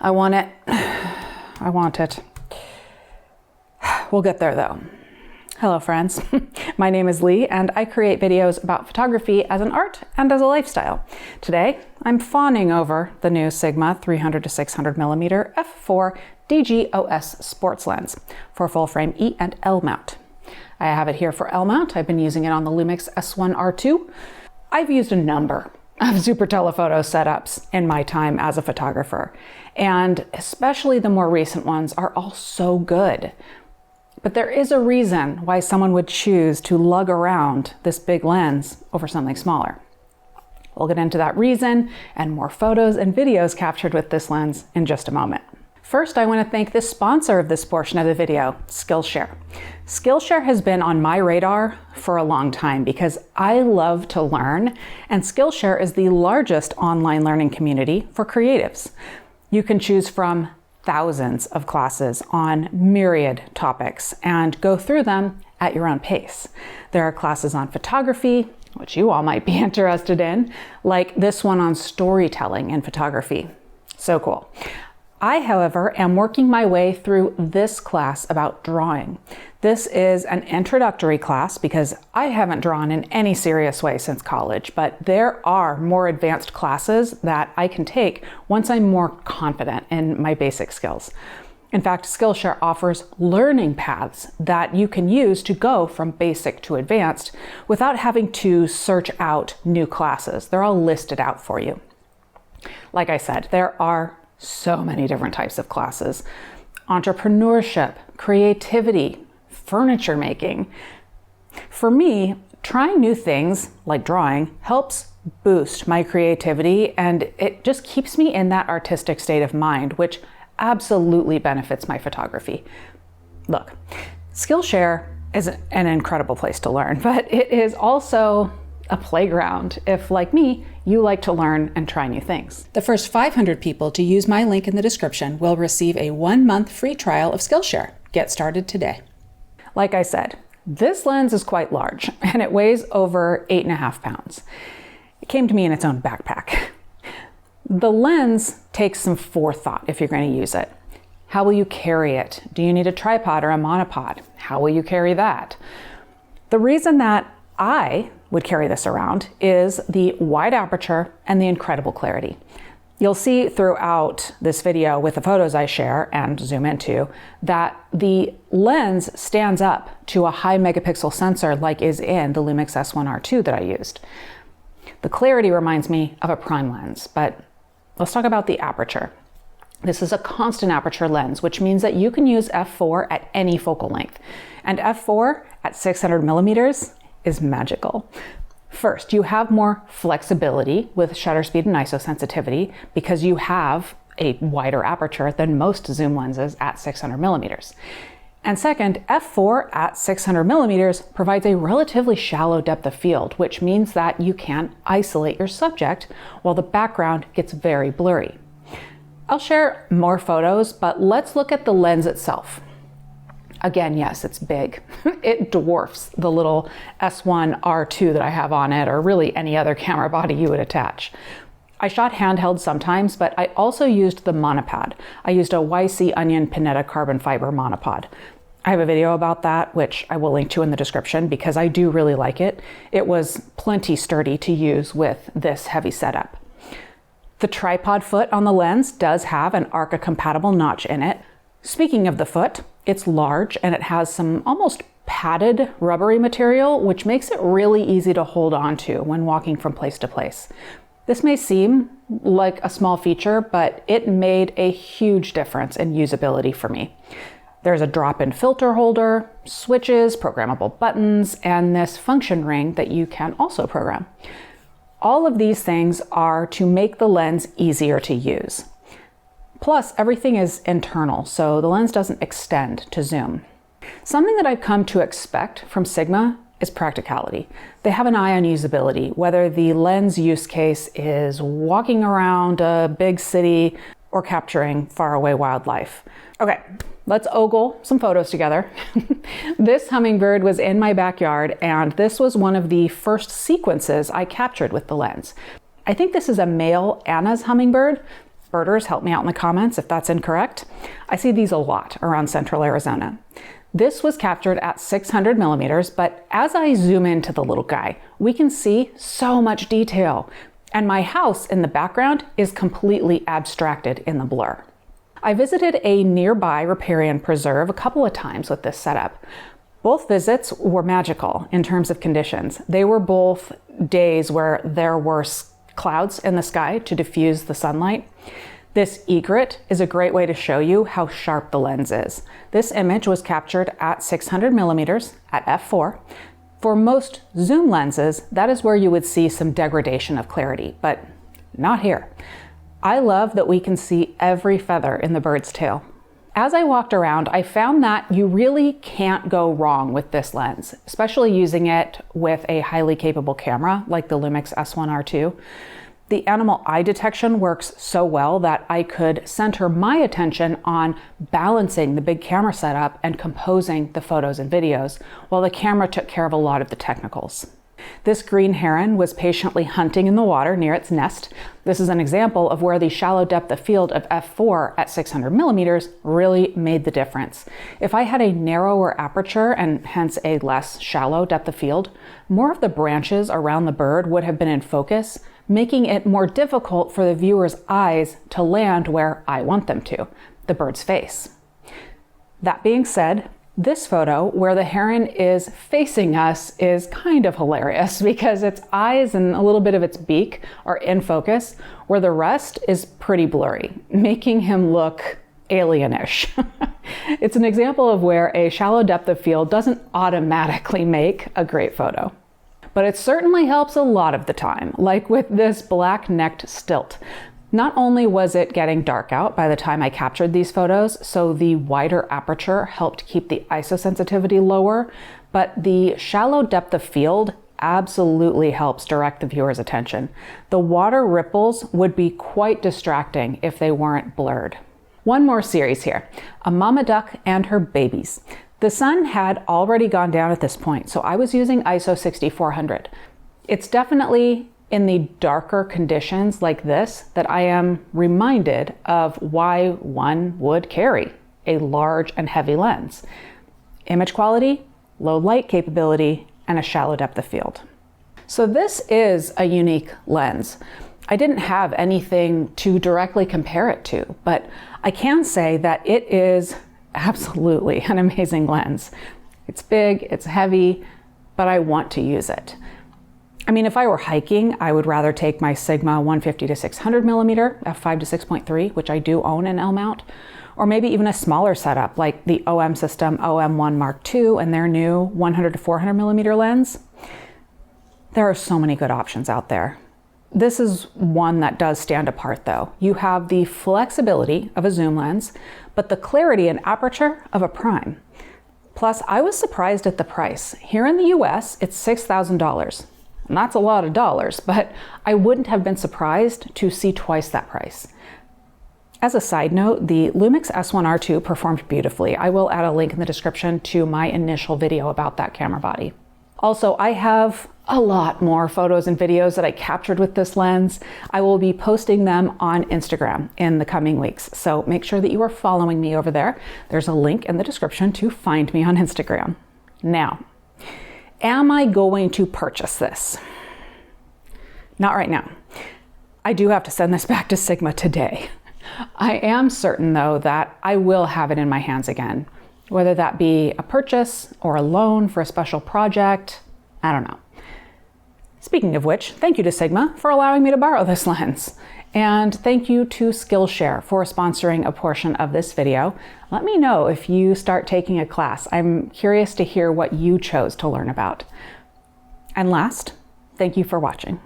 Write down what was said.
I want it. I want it. We'll get there though. Hello friends, my name is Leigh and I create videos about photography as an art and as a lifestyle. Today, I'm fawning over the new Sigma 300 to 600 millimeter f4 DGOS sports lens for full frame E and L mount. I have it here for L mount. I've been using it on the Lumix S1R2. I've used a number of super telephoto setups in my time as a photographer, and especially the more recent ones are all so good. But there is a reason why someone would choose to lug around this big lens over something smaller. We'll get into that reason and more photos and videos captured with this lens in just a moment. First, I want to thank the sponsor of this portion of the video, Skillshare. Skillshare has been on my radar for a long time because I love to learn, and Skillshare is the largest online learning community for creatives. You can choose from thousands of classes on myriad topics and go through them at your own pace. There are classes on photography, which you all might be interested in, like this one on storytelling in photography. So cool. I, however, am working my way through this class about drawing. This is an introductory class because I haven't drawn in any serious way since college, but there are more advanced classes that I can take once I'm more confident in my basic skills. In fact, Skillshare offers learning paths that you can use to go from basic to advanced without having to search out new classes. They're all listed out for you. Like I said, there are so many different types of classes: entrepreneurship, creativity, furniture making. For me, trying new things like drawing helps boost my creativity, and it just keeps me in that artistic state of mind, which absolutely benefits my photography. Look, Skillshare is an incredible place to learn, but it is also a playground if, like me, you like to learn and try new things. The first 500 people to use my link in the description will receive a 1-month free trial of Skillshare. Get started today. Like I said, this lens is quite large and it weighs over 8.5 pounds. It came to me in its own backpack. The lens takes some forethought if you're going to use it. How will you carry it? Do you need a tripod or a monopod? How will you carry that? The reason that I would carry this around is the wide aperture and the incredible clarity. You'll see throughout this video with the photos I share and zoom into that the lens stands up to a high megapixel sensor like is in the Lumix S1R2 that I used. The clarity reminds me of a prime lens, but let's talk about the aperture. This is a constant aperture lens, which means that you can use f4 at any focal length, and f4 at 600 millimeters is magical. First, you have more flexibility with shutter speed and ISO sensitivity because you have a wider aperture than most zoom lenses at 600 millimeters. And second, f4 at 600 millimeters provides a relatively shallow depth of field, which means that you can isolate your subject while the background gets very blurry. I'll share more photos, but let's look at the lens itself. Again, yes, it's big. It dwarfs the little S1R2 that I have on it, or really any other camera body you would attach. I shot handheld sometimes, but I also used the monopod. I used a YC Onion Pinetta carbon fiber monopod. I have a video about that, which I will link to in the description because I do really like it. It was plenty sturdy to use with this heavy setup. The tripod foot on the lens does have an ARCA compatible notch in it. Speaking of the foot, it's large and it has some almost padded rubbery material, which makes it really easy to hold on to when walking from place to place. This may seem like a small feature, but it made a huge difference in usability for me. There's a drop-in filter holder, switches, programmable buttons, and this function ring that you can also program. All of these things are to make the lens easier to use. Plus, everything is internal, so the lens doesn't extend to zoom. Something that I've come to expect from Sigma is practicality. They have an eye on usability, whether the lens use case is walking around a big city or capturing faraway wildlife. Okay, let's ogle some photos together. This hummingbird was in my backyard, and this was one of the first sequences I captured with the lens. I think this is a male Anna's hummingbird. Birders, help me out in the comments if that's incorrect. I see these a lot around central Arizona. This was captured at 600 millimeters, but as I zoom into the little guy, we can see so much detail. And my house in the background is completely abstracted in the blur. I visited a nearby riparian preserve a couple of times with this setup. Both visits were magical in terms of conditions. They were both days where there were clouds in the sky to diffuse the sunlight. This egret is a great way to show you how sharp the lens is. This image was captured at 600 millimeters at f4. For most zoom lenses, that is where you would see some degradation of clarity, but not here. I love that we can see every feather in the bird's tail. As I walked around, I found that you really can't go wrong with this lens, especially using it with a highly capable camera like the Lumix S1R2. The animal eye detection works so well that I could center my attention on balancing the big camera setup and composing the photos and videos, while the camera took care of a lot of the technicals. This green heron was patiently hunting in the water near its nest. This is an example of where the shallow depth of field of f4 at 600 millimeters really made the difference. If I had a narrower aperture and hence a less shallow depth of field, more of the branches around the bird would have been in focus, making it more difficult for the viewer's eyes to land where I want them to, the bird's face. That being said, this photo where the heron is facing us is kind of hilarious because its eyes and a little bit of its beak are in focus, where the rest is pretty blurry, making him look alienish. It's an example of where a shallow depth of field doesn't automatically make a great photo. But it certainly helps a lot of the time, like with this black-necked stilt. Not only was it getting dark out by the time I captured these photos, so the wider aperture helped keep the ISO sensitivity lower, but the shallow depth of field absolutely helps direct the viewer's attention. The water ripples would be quite distracting if they weren't blurred. One more series here, a mama duck and her babies. The sun had already gone down at this point, so I was using ISO 6400. It's definitely in the darker conditions like this that I am reminded of why one would carry a large and heavy lens. Image quality, low light capability, and a shallow depth of field. So this is a unique lens. I didn't have anything to directly compare it to, but I can say that it is absolutely an amazing lens. It's big, it's heavy, but I want to use it. I mean, if I were hiking, I would rather take my Sigma 150 to 600 millimeter f5 to 6.3, which I do own in L mount, or maybe even a smaller setup like the OM System OM1 Mark II and their new 100 to 400 millimeter lens. There are so many good options out there. This is one that does stand apart though. You have the flexibility of a zoom lens, but the clarity and aperture of a prime. Plus, I was surprised at the price. Here in the US, it's $6,000. And that's a lot of dollars, but I wouldn't have been surprised to see twice that price. As a side note, the Lumix S1R2 performed beautifully. I will add a link in the description to my initial video about that camera body. Also, I have a lot more photos and videos that I captured with this lens. I will be posting them on Instagram in the coming weeks, so make sure that you are following me over there. There's a link in the description to find me on Instagram. Now, am I going to purchase this? Not right now. I do have to send this back to Sigma today. I am certain though that I will have it in my hands again, whether that be a purchase or a loan for a special project, I don't know. Speaking of which, thank you to Sigma for allowing me to borrow this lens. And thank you to Skillshare for sponsoring a portion of this video. Let me know if you start taking a class. I'm curious to hear what you chose to learn about. And last, thank you for watching.